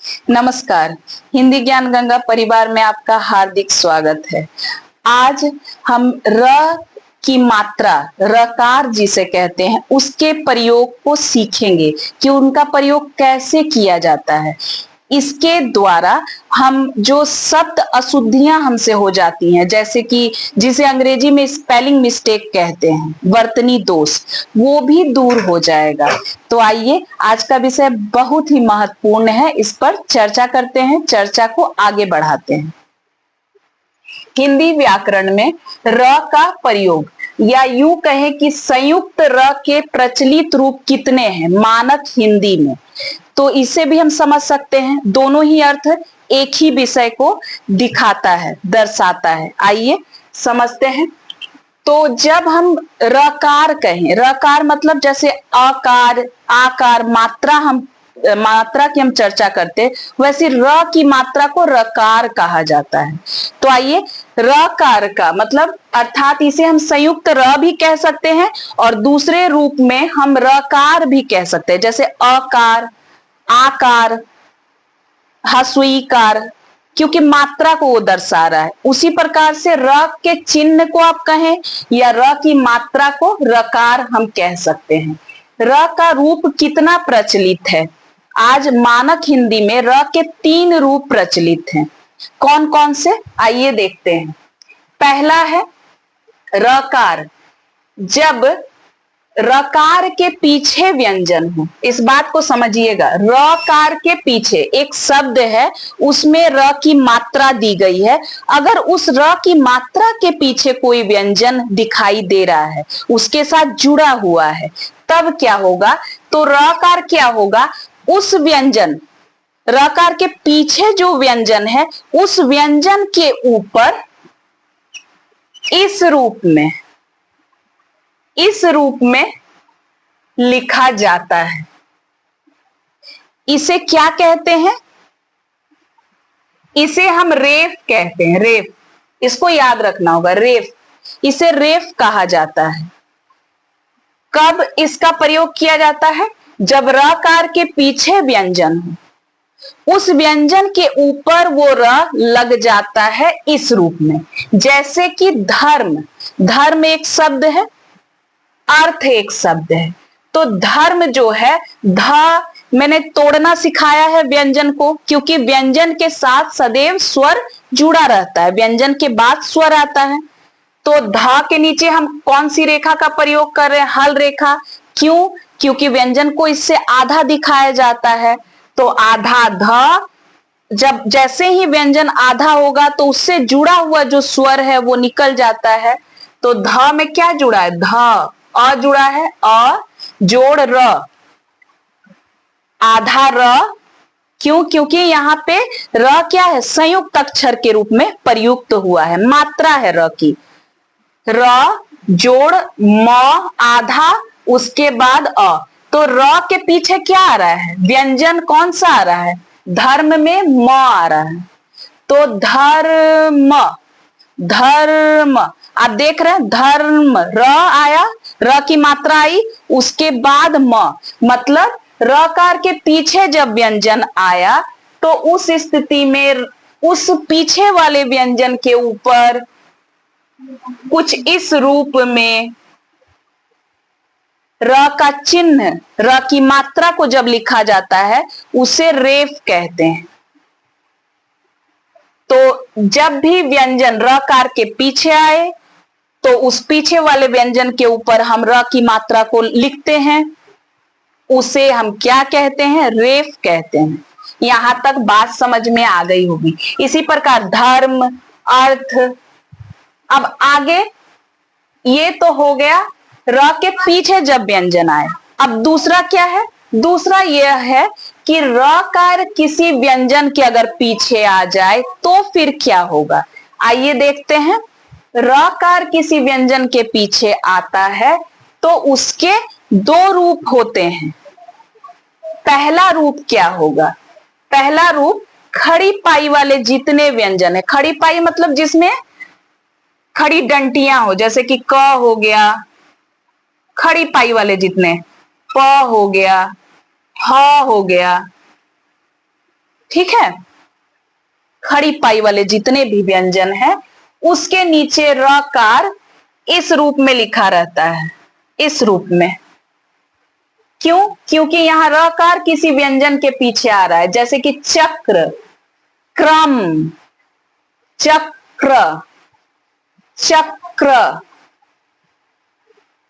नमस्कार। हिंदी ज्ञान गंगा परिवार में आपका हार्दिक स्वागत है। आज हम र की मात्रा, रकार जिसे कहते हैं, उसके प्रयोग को सीखेंगे कि उनका प्रयोग कैसे किया जाता है। इसके द्वारा हम जो शब्द अशुद्धियां हमसे हो जाती हैं, जैसे कि जिसे अंग्रेजी में स्पेलिंग मिस्टेक कहते हैं, वर्तनी दोष, वो भी दूर हो जाएगा। तो आइए, आज का विषय बहुत ही महत्वपूर्ण है, इस पर चर्चा करते हैं, चर्चा को आगे बढ़ाते हैं। हिंदी व्याकरण में र का प्रयोग, या यूं कहें कि संयुक्त र के प्रचलित रूप कितने हैं मानक हिंदी में, तो इसे भी हम समझ सकते हैं। दोनों ही अर्थ एक ही विषय को दिखाता है, दर्शाता है। आइए समझते हैं। तो जब हम रकार कहें, रकार मतलब जैसे अकार, आकार, मात्रा की हम चर्चा करते, वैसे र की मात्रा को रकार कहा जाता है। तो आइए, रकार का मतलब अर्थात इसे हम संयुक्त र भी कह सकते हैं और दूसरे रूप में हम रकार भी कह सकते हैं, जैसे अकार, आकार, हस्वीकार, क्योंकि मात्रा को वो दर्शा रहा है। उसी प्रकार से र के चिन्ह को आप कहें या र की मात्रा को रकार हम कह सकते हैं। र का रूप कितना प्रचलित है? आज मानक हिंदी में र के 3 रूप प्रचलित हैं। कौन कौन से, आइए देखते हैं। पहला है रकार, जब रकार के पीछे व्यंजन हो। इस बात को समझिएगा, रकार के पीछे एक शब्द है, उसमें र की मात्रा दी गई है। अगर उस र की मात्रा के पीछे कोई व्यंजन दिखाई दे रहा है, उसके साथ जुड़ा हुआ है, तब क्या होगा? तो रकार क्या होगा? उस व्यंजन, रकार के पीछे जो व्यंजन है, उस व्यंजन के ऊपर इस रूप में लिखा जाता है। इसे क्या कहते हैं? इसे हम रेफ कहते हैं। रेफ, इसको याद रखना होगा, रेफ, इसे रेफ कहा जाता है। कब इसका प्रयोग किया जाता है? जब रकार के पीछे व्यंजन हो, उस व्यंजन के ऊपर वो र लग जाता है इस रूप में। जैसे कि धर्म, धर्म एक शब्द है, अर्थ एक शब्द है। तो धर्म जो है, ध मैंने तोड़ना सिखाया है व्यंजन को, क्योंकि व्यंजन के साथ सदैव स्वर जुड़ा रहता है, व्यंजन के बाद स्वर आता है। तो ध के नीचे हम कौन सी रेखा का प्रयोग कर रहे हैं? हल रेखा। क्यों? क्योंकि व्यंजन को इससे आधा दिखाया जाता है। तो आधा ध, जब जैसे ही व्यंजन आधा होगा तो उससे जुड़ा हुआ जो स्वर है वो निकल जाता है। तो ध में क्या जुड़ा है? ध, अ जुड़ा है, अ जोड़ र, आधा र। क्यों? क्योंकि यहां पे र क्या है? संयुक्त अक्षर के रूप में प्रयुक्त हुआ है, मात्रा है र की। र जोड़ म, आधा, उसके बाद अ। तो र के पीछे क्या आ रहा है? व्यंजन कौन सा आ रहा है? धर्म में म आ रहा है। तो धर्म, धर्म, आप देख रहे हैं, धर्म, र आया, र की मात्रा आई, उसके बाद म, मतलब रकार के पीछे जब व्यंजन आया तो उस स्थिति में उस पीछे वाले व्यंजन के ऊपर कुछ इस रूप में र का चिन्ह, र की मात्रा को जब लिखा जाता है, उसे रेफ कहते हैं। तो जब भी व्यंजन रकार के पीछे आए तो उस पीछे वाले व्यंजन के ऊपर हम र की मात्रा को लिखते हैं, उसे हम क्या कहते हैं? रेफ कहते हैं। यहां तक बात समझ में आ गई होगी। इसी प्रकार धर्म, अर्थ। अब आगे, ये तो हो गया र के पीछे जब व्यंजन आए। अब दूसरा क्या है? दूसरा यह है कि रकार किसी व्यंजन के अगर पीछे आ जाए तो फिर क्या होगा? आइए देखते हैं। रकार किसी व्यंजन के पीछे आता है तो उसके 2 रूप होते हैं। पहला रूप क्या होगा? पहला रूप खड़ी पाई वाले जितने व्यंजन है, खड़ी पाई मतलब जिसमें खड़ी डंटियां हो, जैसे कि क हो गया, खड़ी पाई वाले जितने, प हो गया, ह हो गया, ठीक है, खड़ी पाई वाले जितने भी व्यंजन हैं उसके नीचे रकार इस रूप में लिखा रहता है, इस रूप में। क्यों? क्योंकि यहां रकार किसी व्यंजन के पीछे आ रहा है, जैसे कि चक्र, क्रम, चक्र, चक्र,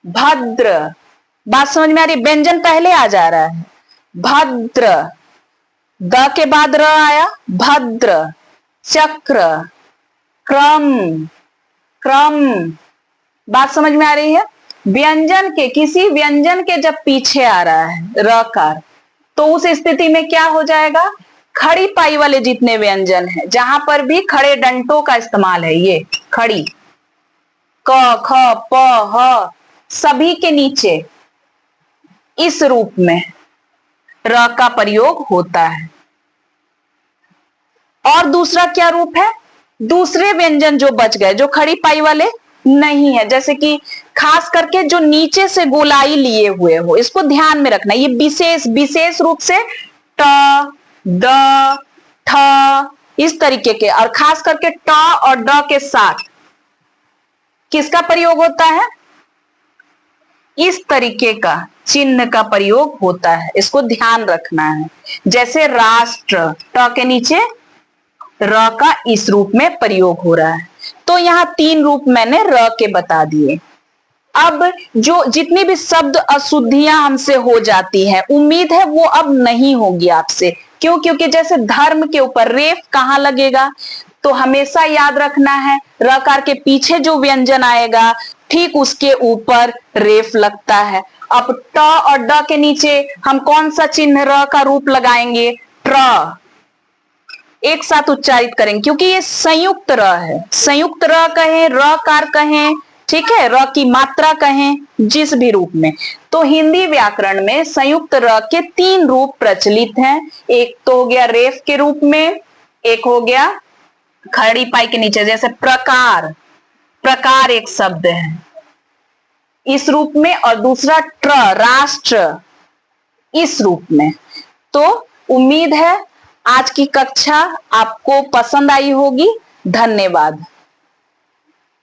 भद्र। बात समझ में आ रही? व्यंजन पहले आ जा रहा है, भद्र, द के बाद र आया, भद्र, चक्र, क्रम, क्रम। बात समझ में आ रही है? व्यंजन के, किसी व्यंजन के जब पीछे आ रहा है रकार, तो उस स्थिति में क्या हो जाएगा? खड़ी पाई वाले जितने व्यंजन हैं, जहां पर भी खड़े डंटों का इस्तेमाल है, ये खड़ी, क, ख, प, ह, सभी के नीचे इस रूप में र का प्रयोग होता है। और दूसरा क्या रूप है? दूसरे व्यंजन जो बच गए, जो खड़ी पाई वाले नहीं है, जैसे कि खास करके जो नीचे से गोलाई लिए हुए हो, इसको ध्यान में रखना। ये विशेष विशेष रूप से ट, द, ठ, इस तरीके के, और खास करके ट और ड के साथ किसका प्रयोग होता है? इस तरीके का चिन्ह का प्रयोग होता है, इसको ध्यान रखना है। जैसे राष्ट्र, ट के नीचे र का इस रूप में प्रयोग हो रहा है। तो यहां 3 रूप मैंने र के बता दिए। अब जो जितनी भी शब्द अशुद्धियां हमसे हो जाती हैं, उम्मीद है वो अब नहीं होगी आपसे। क्यों? क्योंकि जैसे धर्म के ऊपर रेफ कहां लगेगा, तो हमेशा याद रखना है रकार के पीछे जो व्यंजन आएगा ठीक उसके ऊपर रेफ लगता है। अब ट और ड के नीचे हम कौन सा चिन्ह र का रूप लगाएंगे? ट्र, एक साथ उच्चारित करेंगे, क्योंकि ये संयुक्त र है। संयुक्त र कहें, रकार कहें, ठीक है, र की मात्रा कहें, जिस भी रूप में। तो हिंदी व्याकरण में संयुक्त र के 3 रूप प्रचलित हैं। एक तो हो गया रेफ के रूप में, एक हो गया खड़ी पाई के नीचे, जैसे प्रकार, प्रकार एक शब्द है इस रूप में, और दूसरा ट्र, राष्ट्र, इस रूप में। तो उम्मीद है आज की कक्षा आपको पसंद आई होगी। धन्यवाद।